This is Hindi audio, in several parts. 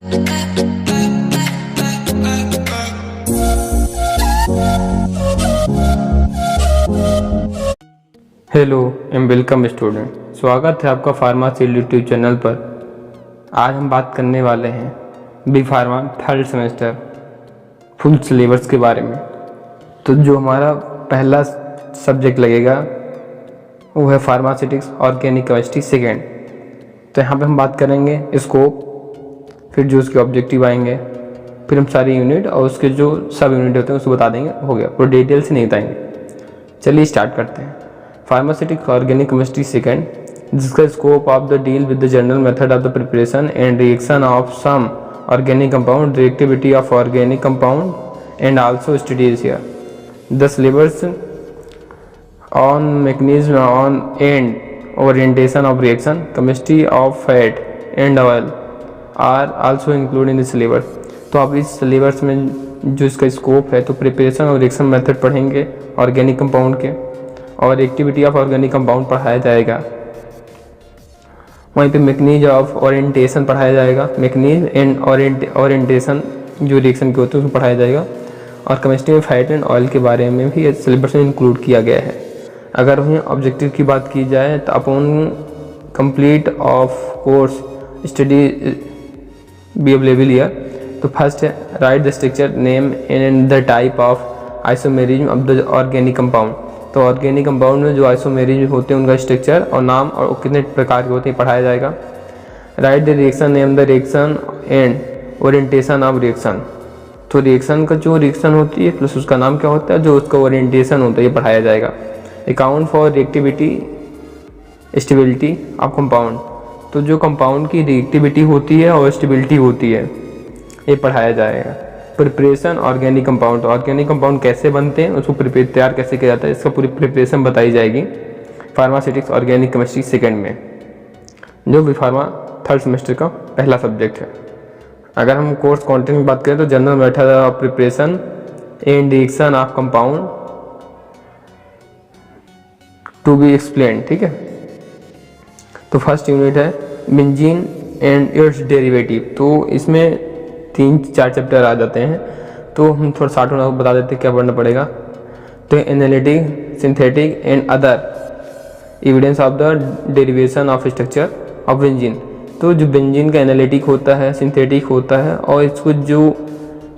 हेलो एंड वेलकम स्टूडेंट, स्वागत है आपका फार्मासी यूट्यूब चैनल पर। आज हम बात करने वाले हैं B pharma third semester full syllabus के बारे में। तो जो हमारा पहला सब्जेक्ट लगेगा वो है फार्मास्यूटिक्स ऑर्गेनिक केमिस्ट्री सेकेंड। तो यहाँ पे हम बात करेंगे स्कोप, फिर जो उसके ऑब्जेक्टिव आएंगे, फिर हम सारी यूनिट और उसके जो सब यूनिट होते हैं उसको बता देंगे। हो गया, पूरा डिटेल से नहीं बताएंगे। चलिए स्टार्ट करते हैं। फार्मास्यूटिक्स ऑर्गेनिक केमिस्ट्री सेकेंड, जिसका scope of the deal with the general method of the preparation and reaction of some organic compound, reactivity of organic compound and also studies here the syllabus on mechanism on and orientation of reaction, chemistry of fat and oil are also include in the syllabus. तो आप इस सिलेबस में जो इसका स्कोप है तो प्रिपरेशन और रिएक्शन मेथड पढ़ेंगे ऑर्गेनिक कंपाउंड के, और एक्टिविटी ऑफ ऑर्गेनिक कंपाउंड पढ़ाया जाएगा। वहीं पे मैकेनिज्म ऑफ ओरिएंटेशन पढ़ाया जाएगा, मैकेनिज्म एंड ओरिएंटेशन जो रिएक्शन के होते हैं उसको पढ़ाया जाएगा। और केमिस्ट्री में फैट एंड ऑयल के बारे में भी सिलेबस में इंक्लूड किया गया है। अगर वहीं ऑब्जेक्टिव की बात की जाए तो upon complete of course study be available here. तो फर्स्ट है right the structure name and the type of isomerism of the organic compound. तो ऑर्गेनिक कंपाउंड में जो आइसोमेरिज्म होते हैं उनका स्ट्रक्चर और नाम और कितने प्रकार के होते हैं पढ़ाया जाएगा। Right the reaction name the reaction and orientation of reaction. तो रिएक्शन का जो रिएक्शन होती है प्लस उसका नाम क्या होता है, जो उसका ओरिएंटेशन होता है ये पढ़ाया जाएगा। Account for reactivity stability of compound. तो जो कंपाउंड की रिएक्टिविटी होती है और स्टेबिलिटी होती है ये पढ़ाया जाएगा। Preparation organic compound, organic compound कैसे बनते हैं उसको तैयार कैसे किया जाता है इसका पूरी प्रिपरेशन बताई जाएगी फार्मास्यूटिक्स ऑर्गेनिक केमिस्ट्री सेकेंड में, जो भी फार्मा थर्ड सेमेस्टर का पहला सब्जेक्ट है। अगर हम कोर्स कंटेंट की बात करें तो general method of preparation and reaction of compound to be explain, ठीक है। तो फर्स्ट यूनिट है बेंजीन एंड इट्स डेरिवेटिव। तो इसमें 3-4 चैप्टर आ जाते हैं, तो हम थोड़ा शॉर्ट में बता देते हैं क्या पढ़ना पड़ेगा। तो analytic, synthetic and other evidence of the derivation of structure of benzene. तो जो बेंजीन का एनालिटिक होता है, सिंथेटिक होता है और इसको जो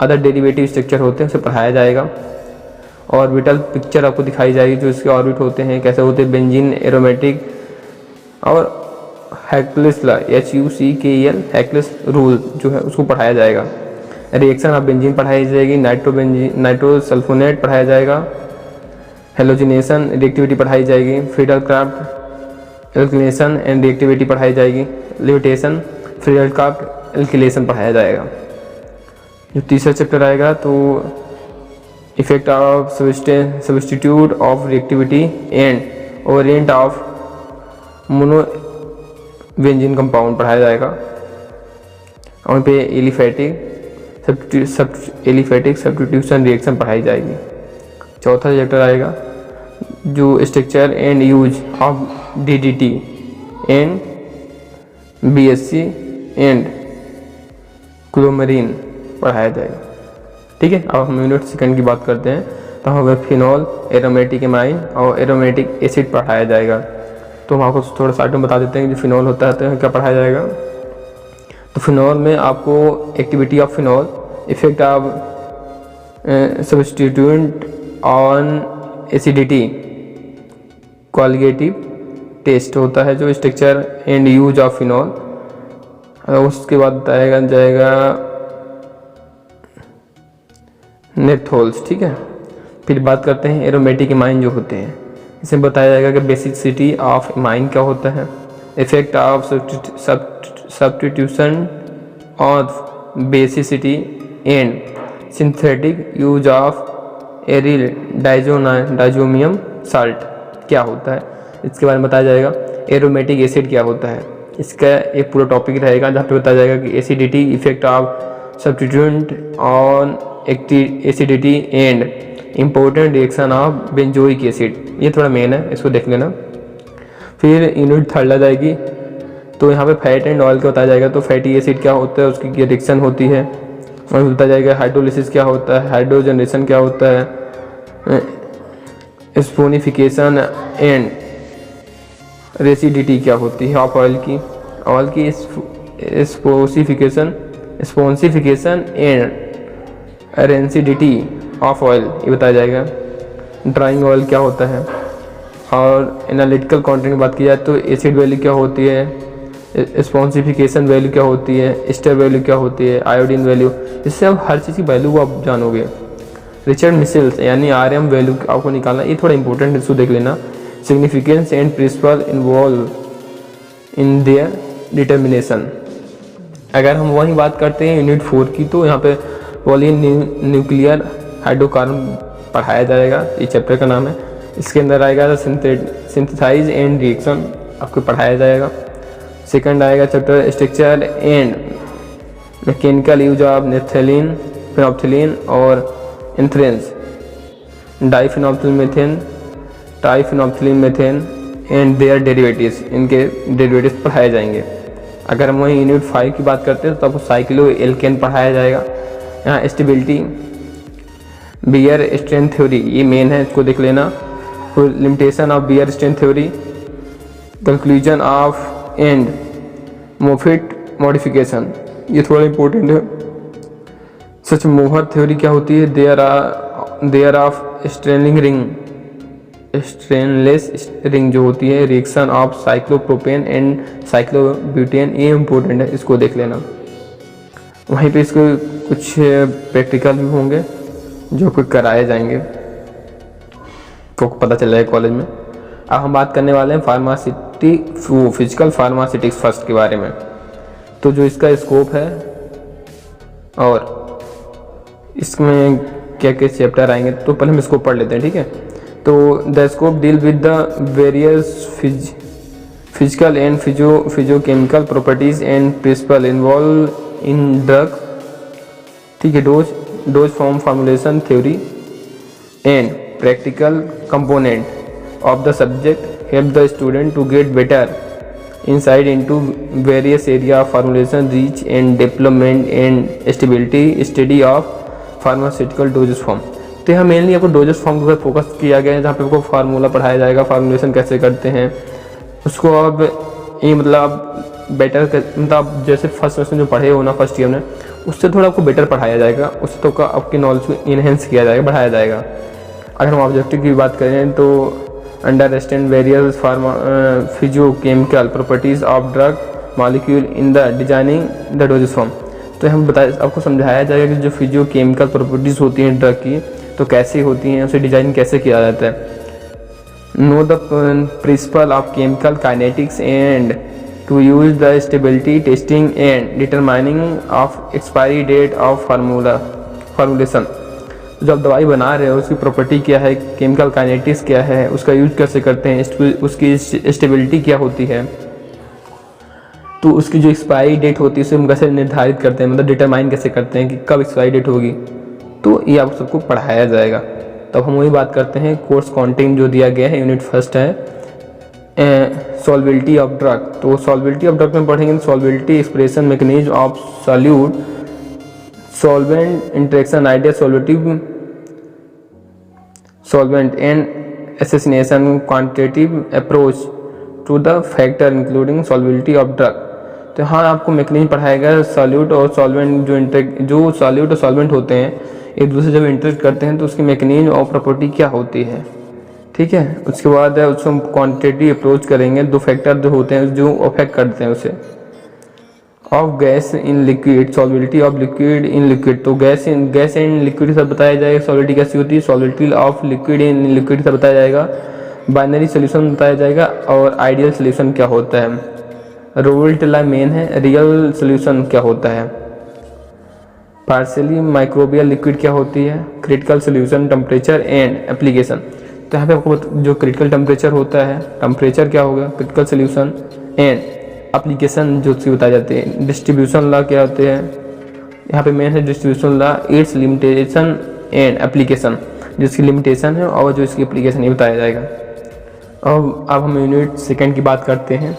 अदर डेरिवेटिव स्ट्रक्चर होते हैं उसे पढ़ाया जाएगा। ऑर्बिटल पिक्चर आपको दिखाई जाएगी, जो इसके ऑर्बिट होते हैं कैसे होते हैं, बेंजीन, एरोमेटिक और हैक्लेस HUCKEL हैक्लेस रूल जो है उसको पढ़ाया जाएगा। रिएक्शन ऑफ बेंजीन पढ़ाई जाएगी, नाइट्रोसल्फोनेट पढ़ाया जाएगा, हेलोजिनेशन रिएक्टिविटी पढ़ाई जाएगी, फ्रीडल-क्राफ्ट एल्किलेशन एंड रिएक्टिविटी पढ़ाई जाएगी, लिमिटेशन फ्रीडल-क्राफ्ट एल्किलेशन पढ़ाया जाएगा। जो तीसरा चैप्टर आएगा तो effect of substitute of reactivity and Orient of mono benzene compound पढ़ाया जाएगा। और पे एलिफेटिक सब्स्टिट्यूशन रिएक्शन पढ़ाई जाएगी। चौथा चैप्टर आएगा जो structure and use of DDT and BSC and क्लोमरीन पढ़ाया जाएगा, ठीक है। अब हम यूनिट सेकंड की बात करते हैं तो हमें फिनॉल, एरोमेटिक एमाइन और एरोमेटिक एसिड पढ़ाया जाएगा। तो हम आपको थोड़ा साइड में बता देते हैं कि जो फिनॉल होता है तो क्या पढ़ाया जाएगा। तो फिनॉल में आपको activity of phenol, effect of substituent on acidity, qualitative test होता है जो structure and use of phenol. उसके बाद बताया जाएगा नेप्थोल्स, ठीक है। फिर बात करते हैं एरोमेटिक एमाइन जो होते हैं, इसमें बताया जाएगा कि बेसिसिटी ऑफ एमाइन क्या होता है, effect of substitution of basicity and synthetic use of aryl diazonium salt क्या होता है, इसके बारे में बताया जाएगा। एरोमेटिक एसिड क्या होता है, इसका एक पूरा टॉपिक रहेगा जहाँ पे बताया जाएगा कि acidity, effect of substituent on acidity and important reaction of benzoic acid. ये थोड़ा मेन है, इसको देख लेना। फिर यूनिट थर्ड आ जाएगी तो यहाँ पे फैट एंड ऑयल का बताया जाएगा। तो फैटी एसिड क्या होता है, उसकी रिएक्शन होती है, और बताया जाएगा हाइड्रोलिसिस क्या होता है, हाइड्रोजनेशन क्या होता है, स्पोनिफिकेशन एंड रेसिडिटी क्या होती है ऑफ ऑयल की स्पोसिफिकेशन एंड रेंसिडिटी ऑफ ऑयल ये बताया जाएगा। ड्राइंग ऑयल क्या होता है, और एनालिटिकल कंटेंट की बात की जाए तो एसिड वैल्यू क्या होती है, स्पोसिफिकेशन वैल्यू क्या होती है, स्टर वैल्यू क्या होती है, आयोडीन वैल्यू, इससे आप हर चीज़ की वैल्यू को आप जानोगे। रिचर्ड मिशेल्स यानी RM वैल्यू आपको निकालना, ये थोड़ा इंपॉर्टेंट इसको देख लेना। Significance and principle involve in their determination. अगर हम वही बात करते हैं यूनिट 4 की, तो यहाँ पे पॉली न्यूक्लियर हाइड्रोकार्बन पढ़ाया जाएगा, ये चैप्टर का नाम है। इसके अंदर आएगा सिंथेसाइज एंड रिएक्शन आपको पढ़ाया जाएगा। सेकंड आएगा chapter structure and mechanical use of naphthalene, phenolphthalein और एंथ्रेंस, डाइफिनोल्फथलीन मेथेन एंड देयर डेरिवेटिव्स, इनके डेरिवेटिव्स पढ़ाए जाएंगे। अगर हम वही यूनिट 5 की बात करते हैं तो आपको साइक्लो एल्केन पढ़ाया जाएगा। यहाँ स्टेबिलिटी, बियर स्ट्रेंथ थ्योरी ये मेन है, इसको देख लेना। फिर limitation of Baeyer strain theory, conclusion of and Moffitt modification, ये थोड़ा इंपॉर्टेंट है। सच मोहर थ्योरी क्या होती है, देयर ऑफ स्ट्रेनलेस रिंग जो होती है, reaction of cyclopropane and cyclobutane, ये इंपॉर्टेंट है, इसको देख लेना। वहीं पे इसको कुछ प्रैक्टिकल भी होंगे जो कुछ कराए जाएंगे, तो पता चल जाएगा कॉलेज में। अब हम बात करने वाले हैं फिजिकल फार्मास्यूटिक्स फर्स्ट के बारे में। तो जो इसका स्कोप है और इसमें क्या क्या चैप्टर आएंगे, तो पहले हम इसको पढ़ लेते हैं, ठीक है। तो the scope deal with the various physical and physicochemical properties and principle involve in drug, ठीक है। Dose form formulation theory and practical component of the subject help the student to get better insight into various area of formulation, reach and development and stability, study of pharmaceutical dosage form। तो यहाँ मेनली आपको डोजेस फॉर्म के ऊपर फोकस किया गया है, जहाँ पे आपको फार्मूला पढ़ाया जाएगा, फार्मूलेशन कैसे करते हैं उसको। अब ये मतलब बेटर मतलब जैसे फर्स्ट सेमेस्टर जो पढ़े हो ना फर्स्ट ईयर में, उससे थोड़ा आपको बेटर पढ़ाया जाएगा, उससे तो आपकी नॉलेज को इन्हेंस किया जाएगा, बढ़ाया जाएगा। अगर हम ऑब्जेक्टिव की बात करें तो understand various physicochemical properties of drug molecule in the designing the dosage form. तो हम आपको समझाया जाएगा कि जो फिजियोकेमिकल प्रॉपर्टीज होती हैं ड्रग की, तो कैसे होती हैं, उसे डिजाइन कैसे किया जाता है। Know the principle of chemical kinetics and to use the stability testing and determining of expiry date of formulation. जो आप दवाई बना रहे हो उसकी प्रॉपर्टी क्या है, केमिकल काइनेटिक्स क्या है, उसका यूज कैसे करते हैं, उसकी स्टेबिलिटी क्या होती है, तो उसकी जो एक्सपायरी डेट होती है उसे हम कैसे निर्धारित करते हैं, मतलब डिटरमाइन कैसे करते हैं कि कब एक्सपायरी डेट होगी, तो ये आप सबको पढ़ाया जाएगा। तब हम वही बात करते हैं कोर्स कंटेंट जो दिया गया है, यूनिट फर्स्ट है सॉल्बिलिटी ऑफ ड्रग। तो सॉल्बिलिटी ऑफ ड्रग में पढ़ेंगे solubility expression mechanism of solute solvent interaction idea solvent and assassination quantitative approach to the factor including solubility of drug। तो हाँ आपको मैकेनिज्म पढ़ाएगा सॉल्यूट और सॉल्वेंट जो सॉल्यूट और सॉल्वेंट होते हैं एक दूसरे जब इंटरेक्ट करते हैं तो उसकी मैकेनिज्म और प्रॉपर्टी क्या होती है, ठीक है। उसके बाद उसको हम क्वांटिटेटिव अप्रोच करेंगे, दो फैक्टर जो होते हैं जो अफेक्ट करते हैं उसे। Of gas in liquid, solubility of liquid in liquid. तो गैस एंड लिक्विड सब बताया जाएगा, सॉल्बिलिटी कैसी होती है, solubility of liquid in liquid सब बताया जाएगा, बाइनरी सोल्यूशन बताया जाएगा और आइडियल सोल्यूशन क्या होता है। रोवोल्टेला मेन है, रियल सोल्यूशन क्या होता है, पार्शियली माइक्रोबियल लिक्विड क्या होती है, critical solution, temperature and application. तो यहाँ पे आपको जो क्रिटिकल टेम्परेचर होता है, टेम्परेचर क्या होगा, क्रिटिकल सोल्यूशन एंड एप्लीकेशन जो उसकी बताई जाती है। डिस्ट्रीब्यूशन लॉ क्या होते हैं, यहाँ पे मेन है distribution law, it's limitation and application, जिसकी लिमिटेशन है और जो इसकी एप्लीकेशन ये बताया जाएगा। अब हम यूनिट सेकंड की बात करते हैं।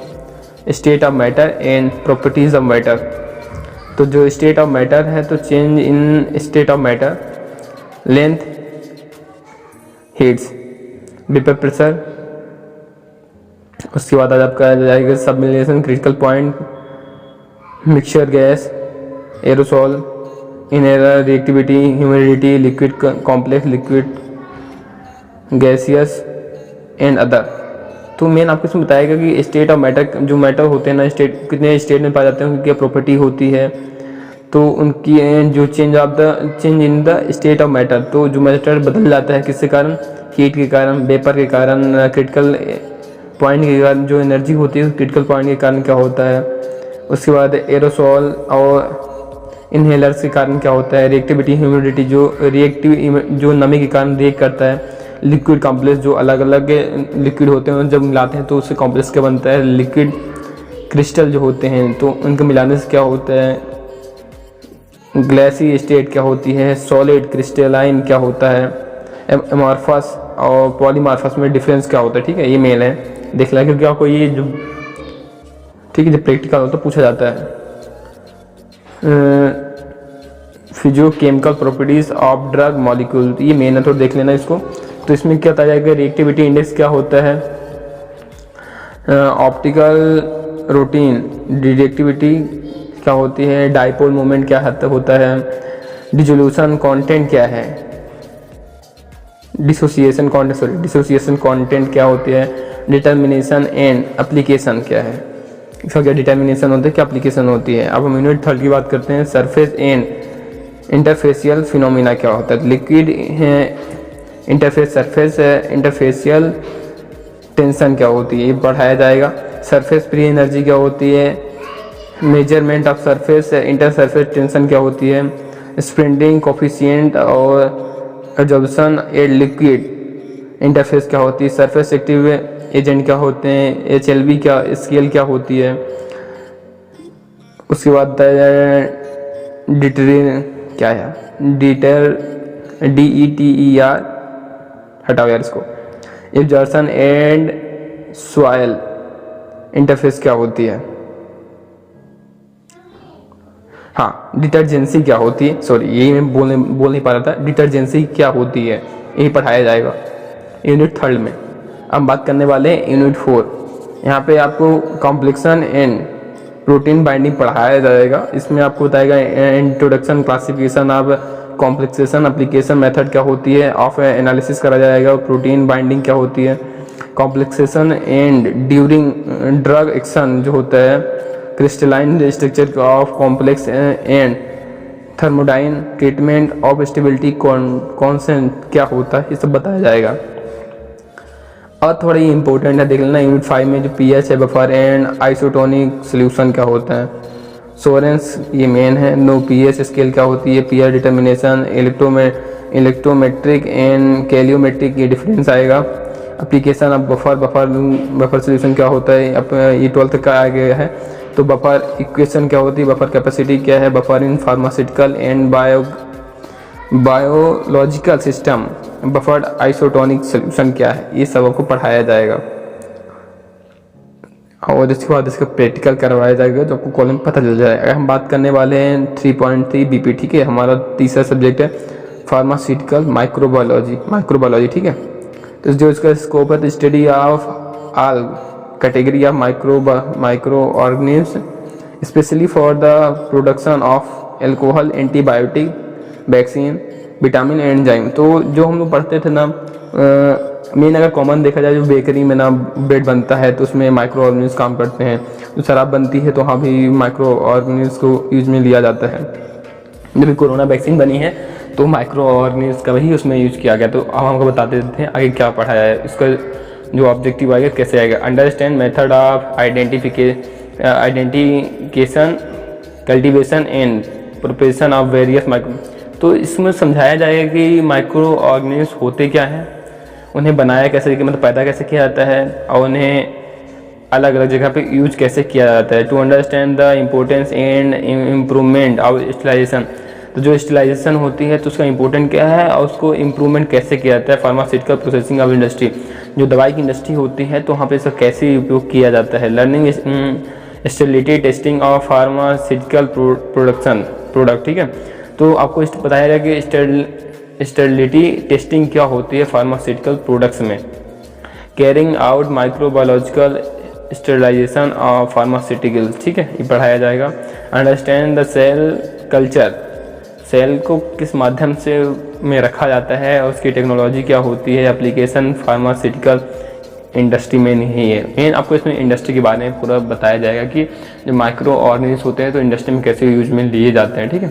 State of matter and properties of matter. तो जो स्टेट ऑफ मैटर है, तो change in state of matter, length, heats, vapour pressure, उसके बाद आपका आ जाएगा sublimation, critical point, mixture gas, aerosol, inhaler, reactivity, humidity, liquid complex, liquid gaseous and other. तो मेन आपको इसमें बताएगा कि स्टेट ऑफ मैटर, जो मैटर होते हैं ना, स्टेट कितने स्टेट में पाए जाते हैं, उनकी क्या प्रॉपर्टी होती है, तो उनकी जो change in the state of matter, तो जो मैटर बदल जाता है किसके कारण, हीट के कारण, वेपर के कारण, क्रिटिकल पॉइंट के कारण, जो एनर्जी होती है क्रिटिकल पॉइंट के कारण क्या होता है, उसके बाद एरोसॉल और इनहेलर्स के कारण क्या होता है, रिएक्टिविटी, ह्यूमिडिटी, जो नमी के कारण रिएक्ट करता है, लिक्विड कॉम्प्लेक्स, जो अलग अलग लिक्विड होते हैं जब मिलाते हैं तो उससे कॉम्प्लेक्स क्या बनता है, लिक्विड क्रिस्टल जो होते हैं, तो उनके मिलाने से क्या होता है, ग्लेसी स्टेट क्या होती है, सॉलिड क्रिस्टलाइन क्या होता है, एमॉर्फस और पॉलीमॉर्फस में डिफरेंस क्या होता है। ठीक है, ये मेल है, देख लें क्योंकि आपको ये जो ठीक है जब प्रैक्टिकल हो तो पूछा जाता है। Physicochemical properties of drug molecule, ये मेन है, तो देख लेना इसको। तो इसमें क्या बताया जाएगा, रिएक्टिविटी इंडेक्स क्या होता है, ऑप्टिकल रूटीन, रिएक्टिविटी क्या होती है, डाइपोल मोमेंट क्या हद तक होता है, डिसोल्यूशन कंटेंट क्या है, डिसोसिएशन कंटेंट क्या होती है, डिटर्मिनेशन एंड एप्लीकेशन क्या है, इसका क्या डिटर्मिनेशन होता है, क्या एप्लीकेशन होती है। अब हम यूनिट 3 की बात करते हैं, सरफेस एंड इंटरफेशियल फिनोमिना क्या होता है, liquid interface, surface interfacial tension क्या होती है, ये पढ़ाया जाएगा। सरफेस फ्री एनर्जी क्या होती है, measurement of surface inter surface tension क्या होती है, स्प्रेडिंग कोफिशिएंट और एब्जॉर्प्शन एट लिक्विड इंटरफेस क्या होती है, सरफेस एक्टिव एजेंट क्या होते हैं, HLB क्या स्केल क्या होती है। उसके बाद क्या है, DETER, हटाओ यार इसको, एब्जॉर्प्शन एंड सॉइल इंटरफेस क्या होती है। हाँ, डिटर्जेंसी क्या होती है, सॉरी यही मैं बोल नहीं पा रहा था, डिटर्जेंसी क्या होती है, यही पढ़ाया जाएगा यूनिट 3 में। अब बात करने वाले हैं यूनिट 4, यहाँ पे आपको कॉम्प्लेक्शन एंड प्रोटीन बाइंडिंग पढ़ाया जाएगा। इसमें आपको बताएगा introduction, classification of complexation, application method क्या होती है, ऑफ एनालिसिस करा जाएगा, प्रोटीन बाइंडिंग क्या होती है, complexation and during drug action जो होता है, crystalline structure of complex and thermodynamic treatment of stability constant क्या होता है, ये सब बताया जाएगा। और थोड़ा ही इंपॉर्टेंट है, देख लेना यूनिट 5 में जो pH है, बफर एंड आइसोटोनिक सोल्यूशन क्या होता है, सोरेंस ये मेन है, नो pH स्केल क्या होती है, pH डिटर्मिनेशन, इलेक्ट्रोमेट्रिक एंड कैलियोमेट्रिक ये डिफरेंस आएगा। एप्लीकेशन ऑफ बफर सोल्यूशन क्या होता है, अब ये 12th तक का आ गया है। तो बफर इक्वेशन क्या होती है, बफर कैपेसिटी क्या है, buffer in pharmaceutical and biological system, buffered isotonic solution क्या है, ये सब आपको पढ़ाया जाएगा। और इसके बाद इसका प्रैक्टिकल करवाया जाएगा जो आपको कॉलम पता चल जाएगा। हम बात करने वाले हैं 3.3 BP, ठीक है, हमारा तीसरा सब्जेक्ट है फार्मास्यूटिकल माइक्रोबायोलॉजी, ठीक है। तो जो इसका स्कोप है, study of all category of micro organisms specially for the production of alcohol, antibiotic, vaccine, vitamin and enzyme. तो जो हम लोग पढ़ते थे ना, मेन अगर कॉमन देखा जाए, जो बेकरी में ना ब्रेड बनता है तो उसमें माइक्रो ऑर्गेनिम्स काम करते हैं, जो शराब बनती है तो वहाँ भी माइक्रो ऑर्गेनिम्स को यूज में लिया जाता है। जब कोरोना वैक्सीन बनी है तो माइक्रो ऑर्गेनिम्स का वही उसमें यूज किया गया। तो अब हमको बताते थे आगे क्या पढ़ाया है, इसका जो ऑब्जेक्टिव आएगा कैसे आएगा, understand method of identification, cultivation and propagation of various micro. तो इसमें समझाया जाएगा कि माइक्रो ऑर्गेनिम्स होते क्या हैं, उन्हें बनाया कैसे, मतलब पैदा कैसे किया जाता है, और उन्हें अलग अलग जगह पे यूज कैसे किया जाता है। To understand the importance and improvement of stabilization, तो जो स्टेलाइजेशन होती है तो उसका इंपॉर्टेंट क्या है और उसको इम्प्रूवमेंट कैसे किया जाता है। फार्मास्यूटिकल प्रोसेसिंग ऑफ इंडस्ट्री, जो दवाई की इंडस्ट्री होती है तो वहाँ पे इसका कैसे उपयोग किया जाता है। Learning stability testing of pharmaceutical product, ठीक है। तो आपको बताया जाएगा कि स्टेबिलिटी टेस्टिंग क्या होती है फार्मास्यूटिकल प्रोडक्ट्स में। Carrying out microbiological sterilization of pharmaceuticals, ठीक है, ये पढ़ाया जाएगा। Understand the cell culture, cell को किस माध्यम से में रखा जाता है और उसकी टेक्नोलॉजी क्या होती है। एप्लीकेशन फार्मास्यूटिकल इंडस्ट्री में नहीं है। मेन आपको इसमें इंडस्ट्री के बारे में पूरा बताया जाएगा कि जो माइक्रो ऑर्गेनिज्म होते हैं तो इंडस्ट्री में कैसे यूज में लिए जाते हैं, ठीक है।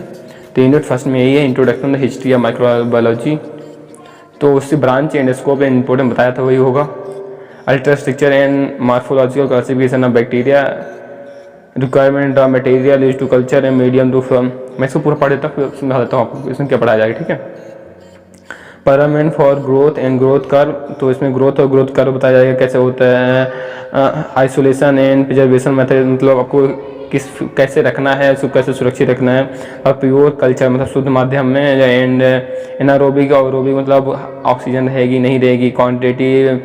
तो यूनिट फर्स्ट में यही है, introduction the history of microbiology. तो उससे branch and scope and important बताया था वही होगा। Ultra structure and morphological classification of bacteria, requirement of material use to culture and medium to form. मैं इसको पूरा पढ़ देता हूँ, समझा देता हूँ आपको इसमें क्या पढ़ाया जाएगा, ठीक है। Parameter for growth and growth curve, तो इसमें ग्रोथ और ग्रोथ कर्व बताया जाएगा कैसे होता है। आइसोलेशन एंड प्रिजर्वेशन मेथड, मतलब आपको कैसे रखना है, उसको कैसे सुरक्षित रखना है। और प्योर कल्चर मतलब शुद्ध माध्यम में। एंड एनारोबिक और एरोबिक मतलब ऑक्सीजन रहेगी नहीं रहेगी। Quantity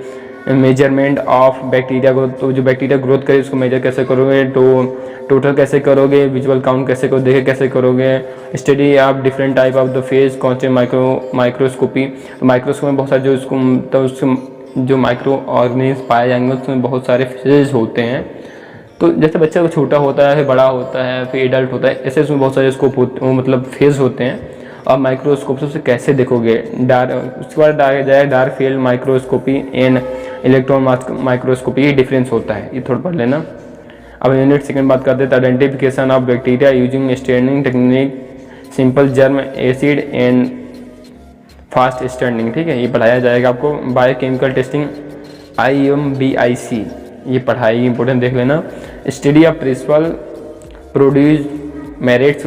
measurement of bacteria growth, तो जो बैक्टीरिया ग्रोथ करे उसको मेजर कैसे करोगे, तो टोटल कैसे करोगे, विजुअल काउंट कैसे करोगे, देखे कैसे करोगे। Study of different type of the phase, कौन से माइक्रोस्कोपी, तो माइक्रोस्कोप में बहुत सारे जो उसको तो उसमें जो माइक्रो ऑर्गेनिज्म पाए जाएंगे उसमें बहुत सारे फेज होते हैं। तो जैसे बच्चा को छोटा होता है फिर बड़ा होता है फिर एडल्ट होता है, ऐसे उसमें बहुत सारे स्कोप होते मतलब फेज होते हैं। और माइक्रोस्कोप से उसे कैसे देखोगे, उसके बाद जाए dark field microscopy and electron microscopy, ये डिफरेंस होता है, ये थोड़ा पढ़ लेना। अब यूनिट सेकंड बात करते हैं identification of bacteria using standing technique, simple germ acid and fast standing, ठीक है, ये पढ़ाया जाएगा आपको। बायोकेमिकल टेस्टिंग IMBIC, ये पढ़ाई इंपॉर्टेंट देख लेना। Study of principle produce merits,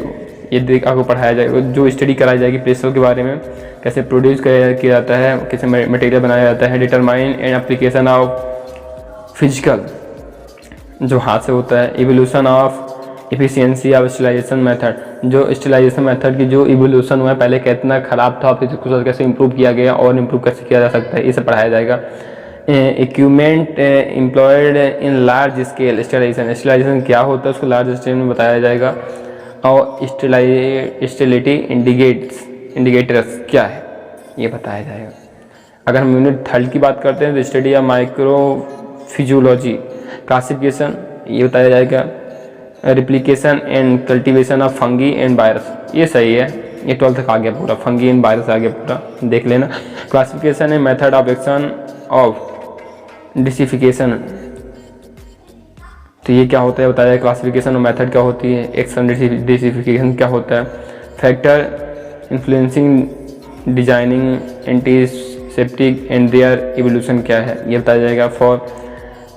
ये देख आपको पढ़ाया जाएगा, जो स्टडी कराई जाएगी प्रिंसिपल के बारे में, कैसे प्रोड्यूस किया जाता है, कैसे मटेरियल बनाया जाता है। Determine and application of physical, जो हाथ से होता है। Evolution of efficiency of sterilisation method, जो स्टेलाइजेशन मेथड की जो इवोल्यूशन हुआ है, पहले कितना खराब था फिर उसको कैसे इंप्रूव किया गया और इंप्रूव कैसे किया जा सकता है, इसे पढ़ाया जाएगा। Equipment employed in large scale sterilisation, sterilisation क्या होता है उसको लार्ज स्केल में बताया जाएगा। और स्टेरिलिटी इंडिकेटर्स क्या है ये बताया जाएगा। अगर हम यूनिट थर्ड की बात करते हैं तो स्टडी ऑफ माइक्रोफिजियोलॉजी क्लासिफिकेशन, ये बताया जाएगा। Replication and cultivation of fungi and virus, ये सही है, ये 12 तक आ गया पूरा, फंगी एंड वायरस आ गया पूरा, देख लेना। Classification and method of action of disinfection, तो ये क्या होता है बताया। क्लासिफिकेशन और मेथड क्या होती है, एक्शन डिसिफिकेशन क्या होता है। Factor influencing designing antiseptic and their evolution क्या है, ये बताया जाएगा। For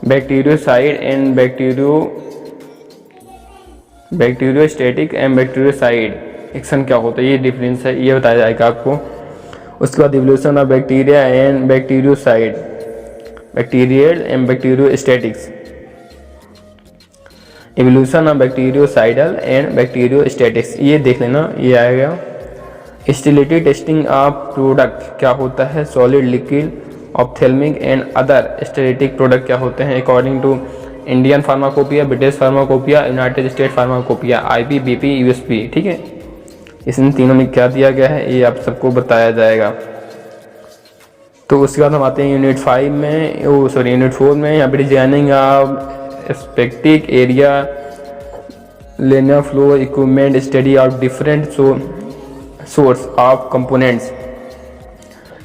bactericide and bacteriostatic and bactericide action क्या होता है, ये डिफरेंस है, ये बताया जाएगा आपको। उसके बाद evolution of bacteria and bactericide, bacterial and bacteriostatics, evolution of bactericidal and bacteriostatics, ये देख लेना, ये आएगा। स्टेरिलिटी टेस्टिंग ऑफ प्रोडक्ट क्या होता है। Solid, liquid, ophthalmic and other sterile product क्या होते हैं according to Indian Pharmacopoeia, British Pharmacopoeia, United State Pharmacopoeia, IPBP, USP, ठीक है। इसमें तीनों में क्या दिया गया है ये आप सबको बताया जाएगा। तो उसके बाद हम आते हैं यूनिट 5 में, यूनिट 4 में। यहाँ पर designing of aseptic area, linear flow equipment, study of different source of components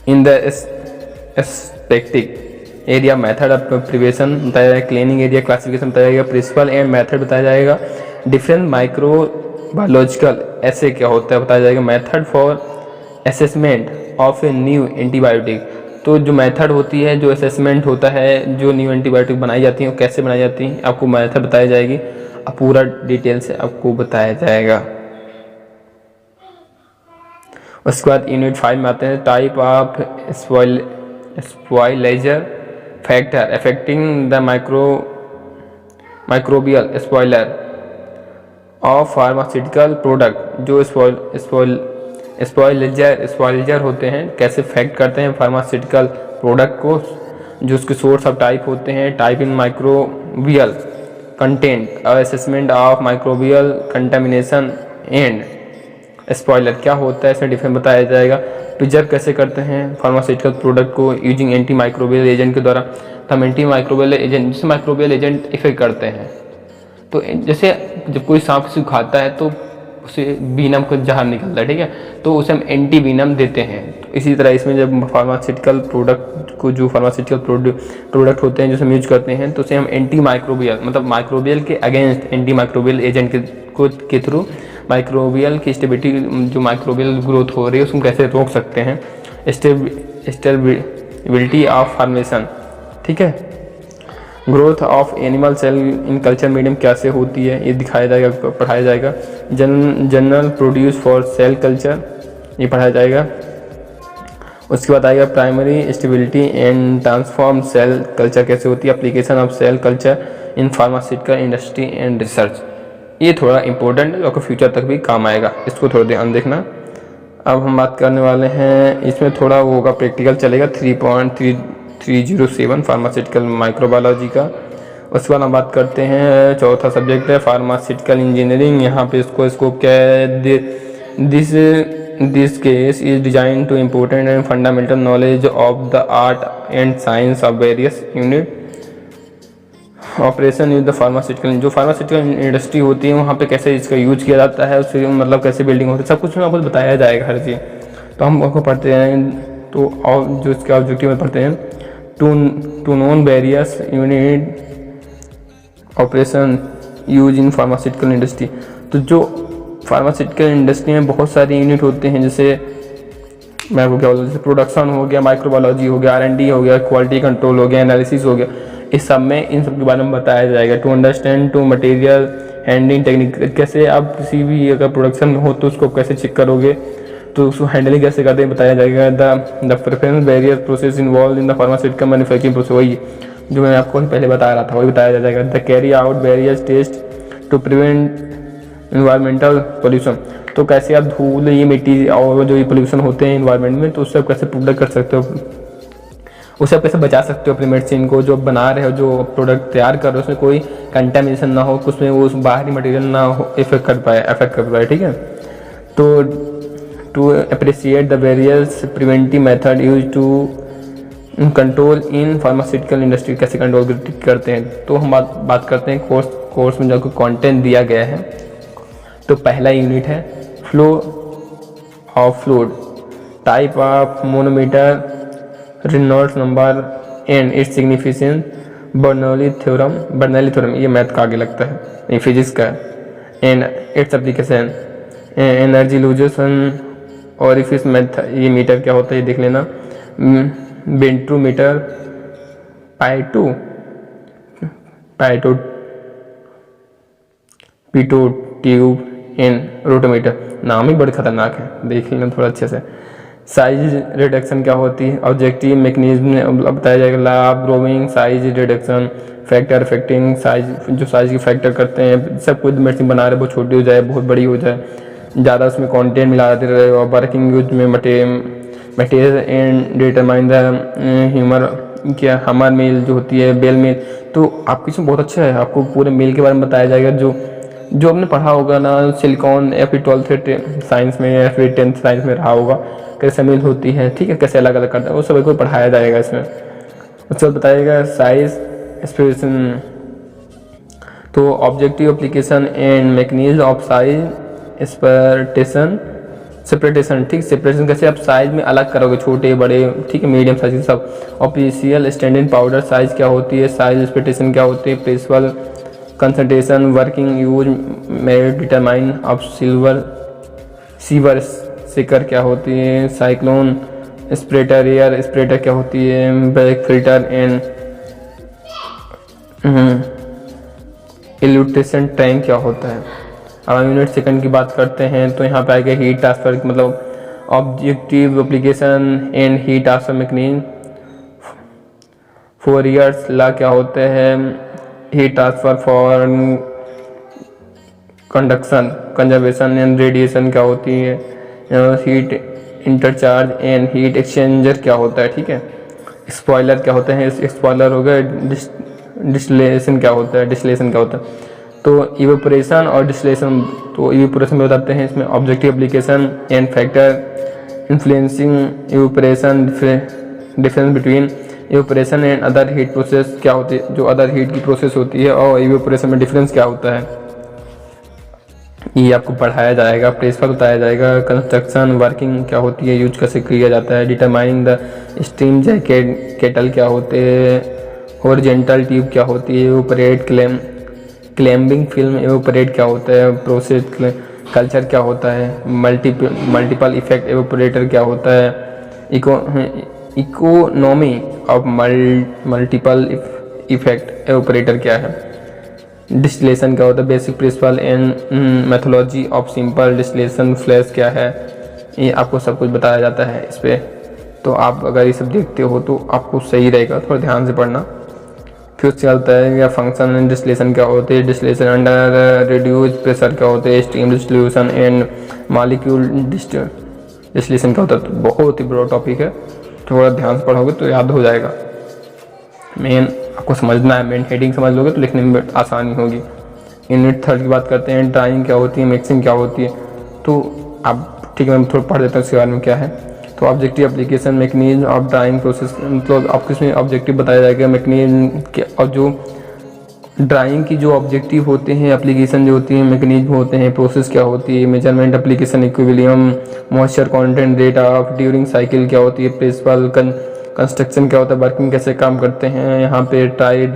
in the aseptic area, method of preparation बताया जाएगा। cleaning area classification बताया जाएगा। principle and method बताया जाएगा। different microbiological ऐसे क्या होता है बताया जाएगा। method for assessment of a new antibiotic, तो जो मेथड होती है, जो असेसमेंट होता है, जो न्यू एंटीबायोटिक बनाई जाती है वो कैसे बनाई जाती है, आपको मेथड बताई जाएगी, अब पूरा डिटेल से आपको बताया जाएगा। उसके बाद यूनिट 5 में आते हैं type of spoilage factor affecting the microbial spoiler, of pharmaceutical product, जो स्पॉइलर होते हैं, कैसे इफेक्ट करते हैं फार्मास्यूटिकल प्रोडक्ट को, जो उसके सोर्स ऑफ टाइप होते हैं, type in microbial content, assessment of microbial contamination and spoiler क्या होता है, इसमें डिफरेंस बताया जाएगा। प्रिजर्व कैसे करते हैं फार्मास्यूटिकल प्रोडक्ट को यूजिंग एंटी माइक्रोबियल एजेंट के द्वारा, तो हम एंटी माइक्रोबियल एजेंट, जिससे माइक्रोबियल एजेंट इफेक्ट करते हैं। तो जैसे जब कोई सांप किसी को खाता है तो उसे वीनम को जहर निकलता है, ठीक है, तो उसे हम एंटी वीनम देते हैं। तो इसी तरह इसमें जब फार्मास्यूटिकल प्रोडक्ट को, जो फार्मास्यूटिकल प्रोडक्ट होते हैं जो हम यूज करते हैं, तो उसे हम एंटी माइक्रोबियल, मतलब माइक्रोबियल के अगेंस्ट एंटी माइक्रोबियल एजेंट के थ्रू माइक्रोबियल की स्टेबिलिटी, जो माइक्रोबियल ग्रोथ हो रही है उसको कैसे रोक सकते हैं, स्टेबिलिटी ऑफ फॉर्मेशन, ठीक है। Growth of animal cell in culture medium कैसे होती है ये दिखाया जाएगा, पढ़ाया जाएगा। General produce for cell culture ये पढ़ाया जाएगा। उसके बाद आएगा primary stability and transform cell culture कैसे होती है, application of cell culture in pharmaceutical industry and research. ये थोड़ा इंपॉर्टेंट है, आपको फ्यूचर तक भी काम आएगा, इसको थोड़ा ध्यान देखना। अब हम बात करने वाले हैं, इसमें थोड़ा वो होगा प्रैक्टिकल चलेगा 3.307 फार्मास्यूटिकल माइक्रोबायोलॉजी का। उसके बाद हम बात करते हैं, चौथा सब्जेक्ट है फार्मास्यूटिकल इंजीनियरिंग। यहाँ पे इसको स्कोप क्या है, this case is design to important and fundamental knowledge of the art and science of various unit operation in the pharmaceutical. जो फार्मास्यूटिकल इंडस्ट्री होती है वहाँ पे कैसे इसका यूज किया जाता है, उससे मतलब कैसे बिल्डिंग होती है, सब कुछ में आपको बताया जाएगा हर चीज़। तो हम आपको पढ़ते हैं, तो और जो इसका ऑब्जेक्टिव में पढ़ते हैं, to known various unit operation use in pharmaceutical industry. तो जो फार्मास्यूटिकल इंडस्ट्री में बहुत सारे यूनिट होते हैं, जैसे मैं आपको क्या बोलूँ, जैसे प्रोडक्शन हो गया, माइक्रोबायोलॉजी हो गया, R&D हो गया, क्वालिटी कंट्रोल हो गया, एनालिसिस हो गया, इस सब में इन सब के बारे में बताया जाएगा। To understand to material handling technique, कैसे आप किसी भी अगर प्रोडक्शन हो तो उसको कैसे चेक करोगे, तो उसको हैंडलिंग कैसे करते हैं बताया जाएगा। The preference various process involve in the pharmaceutical manufacturing process, वही जो मैं आपको पहले बता रहा था वही बताया जाएगा। The carry out various test to prevent environmental pollution, तो कैसे आप धूल, ये मिट्टी और जो ये पोल्यूशन होते हैं इन्वायरमेंट में, तो उससे आप कैसे प्रोडक्ट कर सकते हो, उससे आप कैसे बचा सकते हो अपनी मेडिसिन को, जो बना रहे हो, जो प्रोडक्ट तैयार कर रहे हो, उसमें कोई कंटामिनेशन ना हो, उसमें वो बाहरी मटेरियल ना हो इफेक्ट कर पाए, ठीक है। तो to appreciate the various preventive method use to control in pharmaceutical industry, कैसे कंट्रोल करते हैं। तो हम बात करते हैं कोर्स में जो कंटेंट दिया गया है। तो पहला यूनिट है flow of fluid, type of manometer, Reynolds number and its significance, Bernoulli theorem, ये मैथ का आगे लगता है, ये फिजिक्स का, and its application, energy losses, orifice method, ये मीटर क्या होता है ये देख लेना, venturimeter, pitot pitot tube and rotameter, नाम ही बड़े खतरनाक है, देख लेना थोड़ा अच्छे से। साइज रिडक्शन क्या होती है, ऑब्जेक्टिव मैकेनिज्म बताया जाएगा, law of growing, size reduction, factor affecting size, जो साइज की फैक्टर करते हैं, सब कुछ मेडिसिन बना रहे बहुत छोटी हो जाए, बहुत बड़ी हो जाए, ज़्यादा उसमें कंटेंट मिलाते रहे, और वर्किंग यूज में material and determine the humour, क्या हमर मिल जो होती है, बेल मिल। तो आपकी इसमें बहुत अच्छा है, आपको पूरे मिल के बारे में बताया जाएगा, जो आपने पढ़ा होगा ना सिलिकॉन, या फिर 12th साइंस में या फिर 10th साइंस में रहा होगा, कैसे मिल होती है, ठीक है, कैसे अलग अलग करता है, वो सब को पढ़ाया जाएगा इसमें। उसके बाद बताइएगा साइज एक्सप्रेशन, तो objective application and mechanism of size separation, ठीक, सेपरेशन कैसे आप साइज में अलग करोगे, छोटे बड़े, ठीक है, मीडियम साइज सब। ऑफिशियल स्टैंडर्ड पाउडर साइज क्या होती है, साइज एक्सपेक्टेशन क्या होती है, प्रिंसिपल कंसंट्रेशन, वर्किंग यूज में डिटरमाइन ऑफ सीवर सिकर क्या होती है, साइक्लोन स्प्रेटर, एयर स्प्रेटर क्या होती है, बैक फिल्टर एंड इल्यूट्रेशन टैंक क्या होता है। अब यूनिट सेकंड की बात करते हैं, तो यहाँ पे आएगा हीट ट्रांसफर, मतलब objective application and heat transfer mechanism. Fourier's law क्या होते हैं, heat transfer for conduction, conservation and radiation क्या होती है, heat interchange and heat exchanger क्या होता है, ठीक है। स्पॉइलर क्या होता है, स्पॉइलर हो गया। डिस्टिलेशन क्या होता है, डिस्टिलेशन क्या होता है। तो इवेपोरेशन और डिस्टिलेशन, तो इवेपोरेशन में बताते हैं इसमें objective application and factor influencing evaporation, difference between evaporation and other heat process क्या होती है, जो अदर हीट की प्रोसेस होती है और इवेपोरेशन में डिफरेंस क्या होता है, ये आपको पढ़ाया जाएगा। प्रिंसिपल बताया जाएगा। कंस्ट्रक्शन वर्किंग क्या होती है, यूज कैसे किया जाता है। Determining the steam jacket kettle क्या होते हैं, हॉरिजॉन्टल ट्यूब क्या होती है, इवेपोरेट क्लैम्बिंग फिल्म इवेपोरेट क्या होता है, प्रोसेस कल्चर क्या होता है, मल्टीपल इफेक्ट इवेपोरेटर क्या होता है, economy of multiple effect evaporator क्या है, डिस्टिलेशन क्या होता है, basic principle and methodology of simple distillation flash क्या है, ये आपको सब कुछ बताया जाता है इस पर। तो आप अगर ये सब देखते हो तो आपको सही रहेगा, थोड़ा ध्यान से पढ़ना। फिर चलता है या फंक्शन एंड डिस्टिलेशन क्या होते हैं, डिस्टिलेशन अंडर रिड्यूस प्रेशर क्या होते हैं, स्टीम डिस्टिल्यूशन एंड मॉलिक्यूल डिस्टिलेशन क्या होता है। तो बहुत ही बड़ा टॉपिक है, थोड़ा ध्यान से पढ़ोगे तो याद हो जाएगा। मेन आपको समझना है, मेन हेडिंग समझ लोगे तो लिखने में आसानी होगी। यूनिट 3 की बात करते हैं, ड्राइंग क्या होती है, मिक्सिंग क्या होती है। तो आप ठीक है, मैं थोड़ा पढ़ देता हूँ इसके बारे में क्या है। तो objective application mechanism of drawing process, मतलब आपको इसमें ऑब्जेक्टिव बताया जाएगा मैकेनिज्म के, और जो ड्राइंग की जो ऑब्जेक्टिव होते हैं, एप्लीकेशन जो होती है, मैकेनिज्म होते हैं, प्रोसेस क्या होती है, measurement application equilibrium, moisture content rate of during cycle क्या होती है, प्रिंसिपल कंस्ट्रक्शन क्या होता है, वर्किंग कैसे काम करते हैं। यहाँ पे dry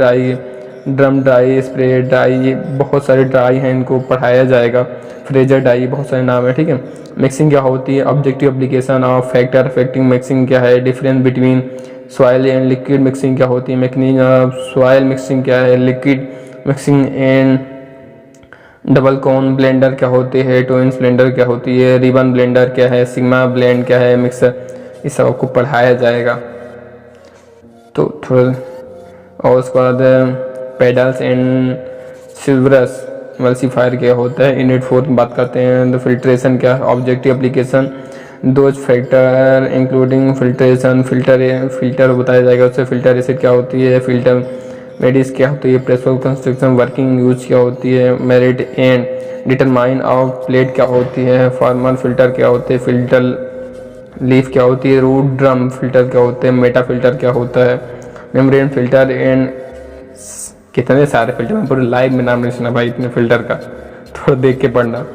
drum dry, spray dry, ये बहुत सारे ड्राई हैं, इनको पढ़ाया जाएगा। फ्रेजर ड्राई, बहुत सारे नाम है, ठीक है। मिक्सिंग क्या होती है, objective application of factor affecting mixing क्या है, difference between soil and liquid mixing क्या होती है, मैकेनिज्म ऑफ सॉइल मिक्सिंग क्या है, liquid mixing and double cone blender क्या होते हैं, ट्विंस ब्लेंडर क्या होती है, रिबन ब्लेंडर क्या है, सिग्मा ब्लेंड क्या है, मिक्सर, ये सब आपको पढ़ाया जाएगा। तो थोड़ा और उसके बाद पेडल्स एंड सिल्वरस मल्सीफायर क्या होता है। यूनिट 4 की बात करते हैं तो फिल्ट्रेशन क्या है, objective application those factor including filtration, filter बताया जाएगा उससे, फिल्टर एसिड क्या होती है, फिल्टर मेडिस क्या होती है, प्रेसफुल कंस्ट्रक्शन वर्किंग यूज क्या होती है, merit and determine of plate क्या होती है, फॉर्मल फिल्टर क्या होते हैं, फिल्टर लीफ क्या होती है, रूट ड्रम फिल्टर क्या होते हैं, मेटा फिल्टर क्या होता है, मेम्ब्रेन फिल्टर एंड कितने सारे फिल्टर, मैं पूरे लाइव में नाम नहीं सुना भाई इतने फिल्टर का, थोड़ा देख के पढ़ना।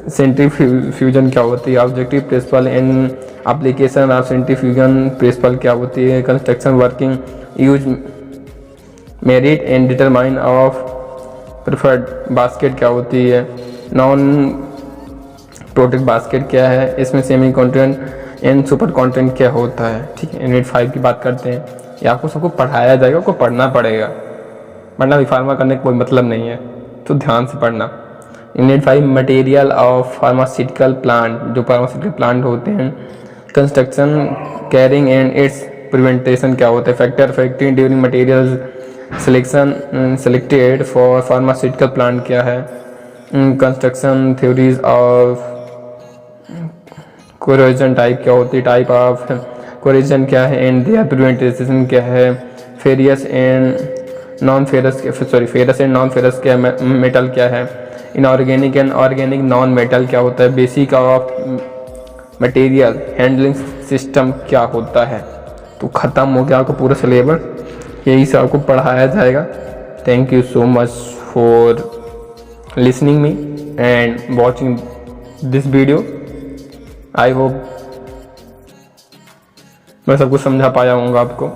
सेंट्रीफ्यूजन क्या होती है, objective principle and application of centrifugation principle क्या होती है, construction working use merit and determine of preferred basket क्या होती है, नॉन प्रोडक्ट बास्केट क्या है, इसमें semi content and super content क्या होता है, ठीक है। यूनिट 5 की बात करते हैं, ये आपको सबको पढ़ाया जाएगा, आपको पढ़ना पड़ेगा, वरना भी फार्मा करने का कोई मतलब नहीं है, तो ध्यान से पढ़ना। Unit 5 material of pharmaceutical plant, जो फार्मास्यूटिकल प्लांट होते हैं, construction carrying and it's prevention क्या होता है, factor affecting during material selection selected for pharmaceutical plant क्या है, construction theories of corrosion type क्या होती है, टाइप ऑफ कोरोजन क्या है एंड देयर प्रिवेंटेशन क्या है, furious and non ferrous, ferrous and non ferrous क्या मेटल क्या है, inorganic and organic non metal क्या होता है, basic of material handling system क्या होता है। तो ख़त्म हो गया आपका पूरा सिलेबस, यही सब आपको पढ़ाया जाएगा। Thank you so much for listening me and watching this video. I hope मैं सब कुछ समझा पाया हूँगा आपको।